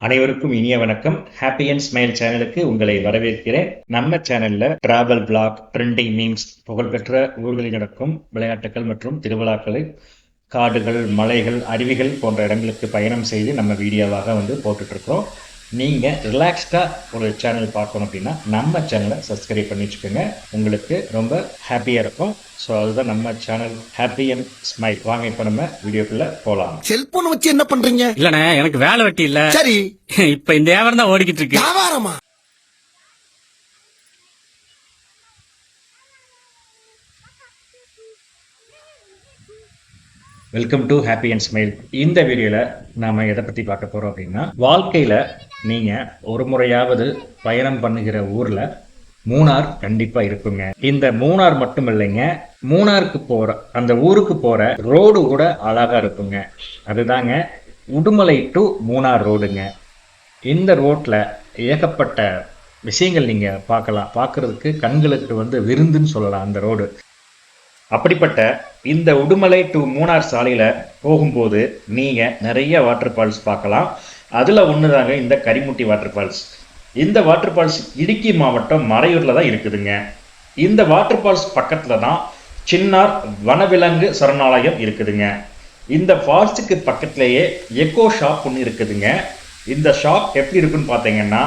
அனைவருக்கும் இனிய வணக்கம். ஹாப்பி அண்ட் ஸ்மைல் சேனலுக்கு உங்களை வரவேற்கிறேன். நம்ம சேனல்ல டிராவல் பிளாக், ட்ரெண்டிங் மீம்ஸ், புகழ்பெற்ற ஊர்களில் நடக்கும் விளையாட்டுகள் மற்றும் திருவிழாக்களை, காடுகள், மலைகள், அருவிகள் போன்ற இடங்களுக்கு பயணம் செய்து நம்ம வீடியோவாக போட்டுட்டு இருக்கோம். நீங்கள் ரிலாக்ஸ்டாக ஒரு சேனல் பார்க்கணும் அப்படின்னா நம்ம சேனலை சப்ஸ்கிரைப் பண்ணி வச்சுக்கோங்க. உங்களுக்கு ரொம்ப ஹாப்பியாக இருக்கும். ஸோ அதுதான் நம்ம சேனல் ஹாப்பி அண்ட் ஸ்மைல். வாங்க இப்போ நம்ம வீடியோக்குள்ள போகலாம். செல்போன் வச்சு என்ன பண்றீங்க? இல்லண்ணே, எனக்கு வேலை வெட்டி இல்ல. சரி, இப்ப இந்த வியாபாரம் தான் ஓடிக்கிட்டு இருக்கு. வியாபாரமா? Welcome to happy and smile. இந்த வீடியோவில் நாம் எதை பற்றி பார்க்க போகிறோம் அப்படின்னா, வாழ்க்கையில் நீங்கள் ஒரு முறையாவது பயணம் பண்ணுகிற ஊரில் மூணார் கண்டிப்பாக இருக்குங்க. இந்த மூணார் மட்டும் இல்லைங்க, மூணாருக்கு போகிற அந்த ஊருக்கு போகிற ரோடு கூட அழகாக இருக்குங்க. அதுதாங்க உடுமலை டு மூணார் ரோடுங்க. இந்த ரோட்டில் ஏகப்பட்ட விஷயங்கள் நீங்கள் பார்க்கலாம். பார்க்குறதுக்கு கண்களுக்கு விருந்துன்னு சொல்லலாம் அந்த ரோடு. அப்படிப்பட்ட இந்த உடுமலை டு மூணார் சாலையில் போகும்போது நீங்கள் நிறைய வாட்டர் ஃபால்ஸ் பார்க்கலாம். அதில் ஒன்று தாங்க இந்த கரிமுட்டி வாட்டர் ஃபால்ஸ். இந்த வாட்டர் ஃபால்ஸ் இடுக்கி மாவட்டம் மறையூரில் தான் இருக்குதுங்க. இந்த வாட்டர் ஃபால்ஸ் பக்கத்தில் தான் சின்னார் வனவிலங்கு சரணாலயம் இருக்குதுங்க. இந்த ஃபால்ஸுக்கு பக்கத்துலேயே எக்கோ ஷாப் ஒன்று இருக்குதுங்க. இந்த ஷாப் எப்படி இருக்குன்னு பார்த்தீங்கன்னா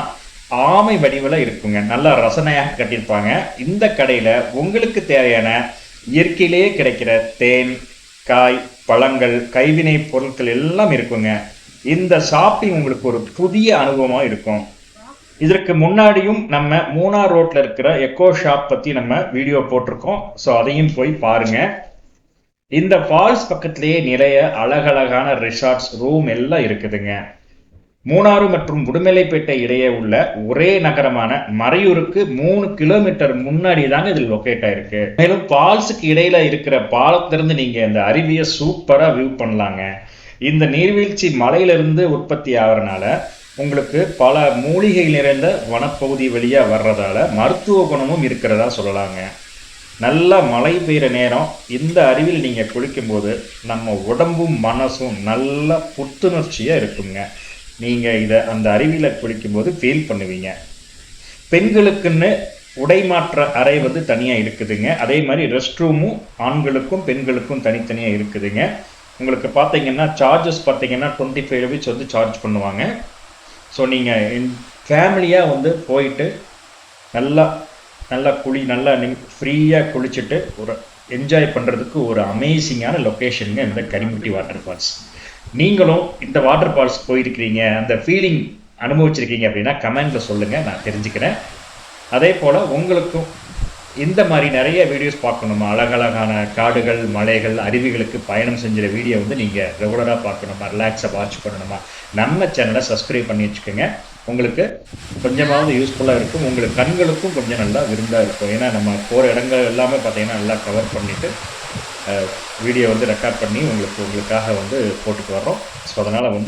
ஆமை வடிவில் இருக்குங்க. நல்லா ரசனையாக கட்டியிருப்பாங்க. இந்த கடையில் உங்களுக்கு தேவையான இயற்கையிலேயே கிடைக்கிற தேன், காய், பழங்கள், கைவினை பொருட்கள் எல்லாம் இருக்குங்க. இந்த ஷாப்பிங் உங்களுக்கு ஒரு புதிய அனுபவமாக இருக்கும். இதற்கு முன்னாடியும் நம்ம மூணார் ரோட்ல இருக்கிற எக்கோ ஷாப் பற்றி நம்ம வீடியோ போட்டிருக்கோம். ஸோ அதையும் போய் பாருங்க. இந்த ஃபால்ஸ் பக்கத்திலேயே நிறைய அழகழகான ரிசார்ட்ஸ், ரூம் எல்லாம் இருக்குதுங்க. மூணாறு மற்றும் உடுமலைப்பேட்டை இடையே உள்ள ஒரே நகரமான மறையூருக்கு 3 கிலோமீட்டர் முன்னாடி தாங்க இதில் லொக்கேட் ஆயிருக்கு. மேலும் ஃபால்ஸுக்கு இடையில இருக்கிற பாலத்திலிருந்து நீங்க இந்த அருவியை சூப்பரா வியூ பண்ணலாங்க. இந்த நீர்வீழ்ச்சி மலையிலிருந்து உற்பத்தி ஆகிறதுனால உங்களுக்கு பல மூலிகை நிறைந்த வனப்பகுதி வழியா வர்றதால மருத்துவ குணமும் இருக்கிறதா சொல்லலாங்க. நல்லா மழை பெய்கிற நேரம் இந்த அருவியில் நீங்க குளிக்கும் போது நம்ம உடம்பும் மனசும் நல்ல புத்துணர்ச்சியா இருக்குங்க. நீங்கள் இதை அந்த அருவியில் குளிக்கும்போது ஃபீல் பண்ணுவீங்க. பெண்களுக்குன்னு உடை மாற்ற அறை தனியாக இருக்குதுங்க. அதே மாதிரி ரெஸ்ட் ரூமும் ஆண்களுக்கும் பெண்களுக்கும் தனித்தனியாக இருக்குதுங்க. உங்களுக்கு பார்த்தீங்கன்னா சார்ஜஸ் பார்த்தீங்கன்னா 25 ரூபீஸ் சார்ஜ் பண்ணுவாங்க. ஸோ நீங்கள் ஃபேமிலியாக போயிட்டு நல்லா நல்லா ஃப்ரீயாக குளிச்சுட்டு ஒரு என்ஜாய் பண்ணுறதுக்கு ஒரு அமேசிங்கான லொக்கேஷனுங்க இந்த கரிமுட்டி வாட்டர் ஃபால்ஸ். நீங்களும் இந்த வாட்டர் ஃபால்ஸ் போயிருக்கிறீங்க, அந்த ஃபீலிங் அனுபவிச்சிருக்கீங்க அப்படின்னா கமெண்ட்டில் சொல்லுங்கள், நான் தெரிஞ்சுக்கிறேன். அதே போல் உங்களுக்கும் இந்த மாதிரி நிறைய வீடியோஸ் பார்க்கணுமா, அழகழகான காடுகள், மலைகள், அருவிகளுக்கு பயணம் செஞ்சுற வீடியோ நீங்கள் ரெகுலராக பார்க்கணுமா, ரிலாக்ஸாக வாட்ச் பண்ணணுமா, நம்ம சேனலை சப்ஸ்கிரைப் பண்ணி வச்சுக்கோங்க. உங்களுக்கு கொஞ்சமாவது யூஸ்ஃபுல்லாக இருக்கும். உங்களுக்கு கண்களுக்கும் கொஞ்சம் நல்லா விருந்தாக இருக்கும். ஏன்னா நம்ம போகிற இடங்கள் எல்லாமே பார்த்தீங்கன்னா நல்லா கவர் பண்ணிவிட்டு வீடியோ ரெக்கார்ட் பண்ணி உங்களுக்காக போட்டுட்டு வர்றோம். ஸோ அதனால்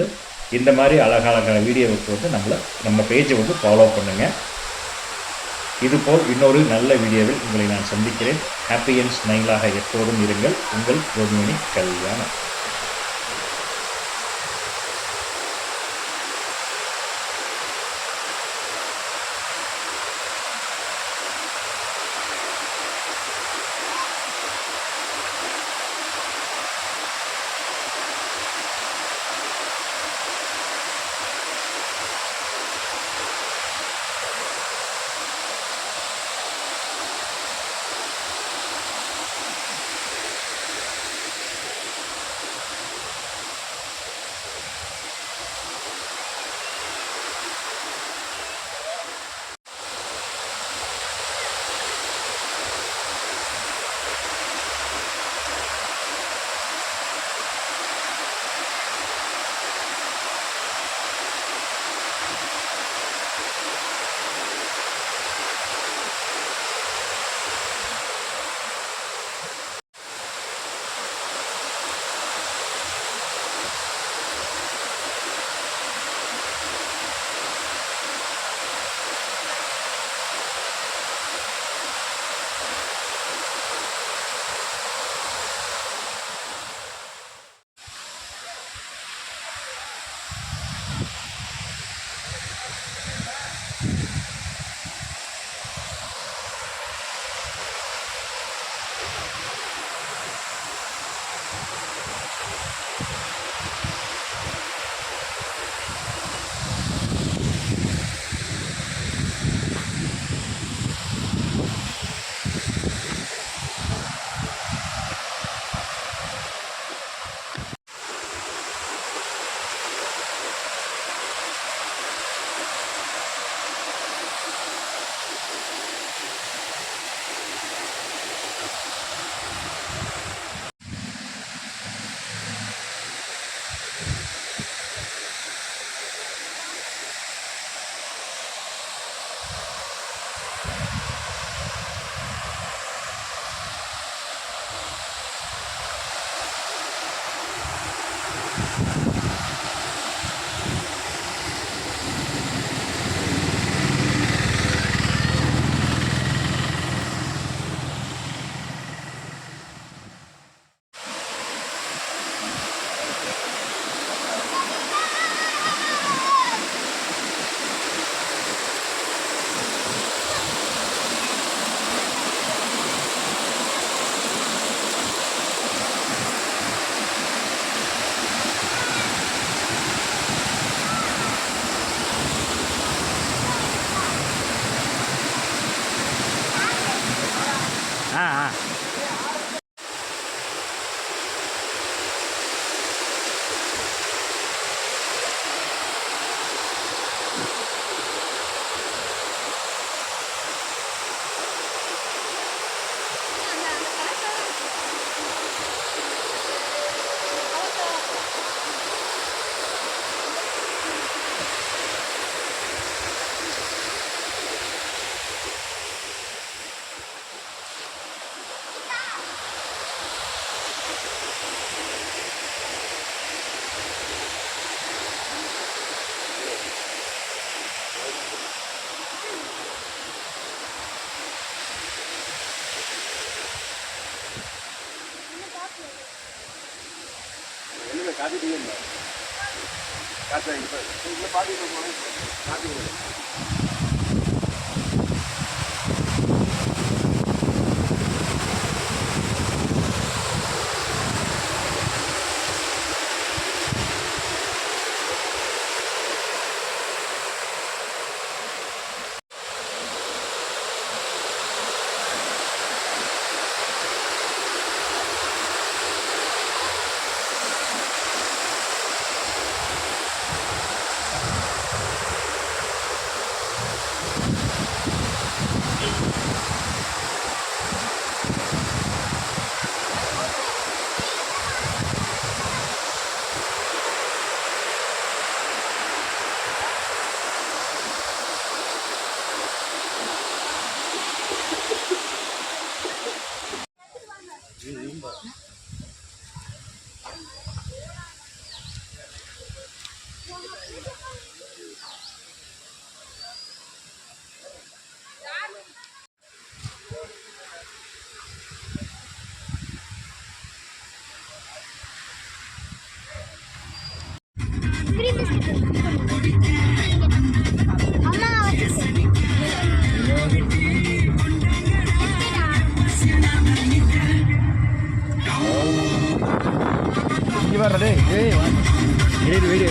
இந்த மாதிரி அழகழகான வீடியோவுக்கு நம்ம பேஜை ஃபாலோ பண்ணுங்கள். இதுபோல் இன்னொரு நல்ல வீடியோவில் உங்களை நான் சந்திக்கிறேன். ஹாப்பி அண்ட் ஸ்மைலாக எப்போதும் இருங்கள். உங்கள் ரோமிணி கல்யாணம். ஆ. அம்மா இங்கே வர்றதே ஏய் வீடு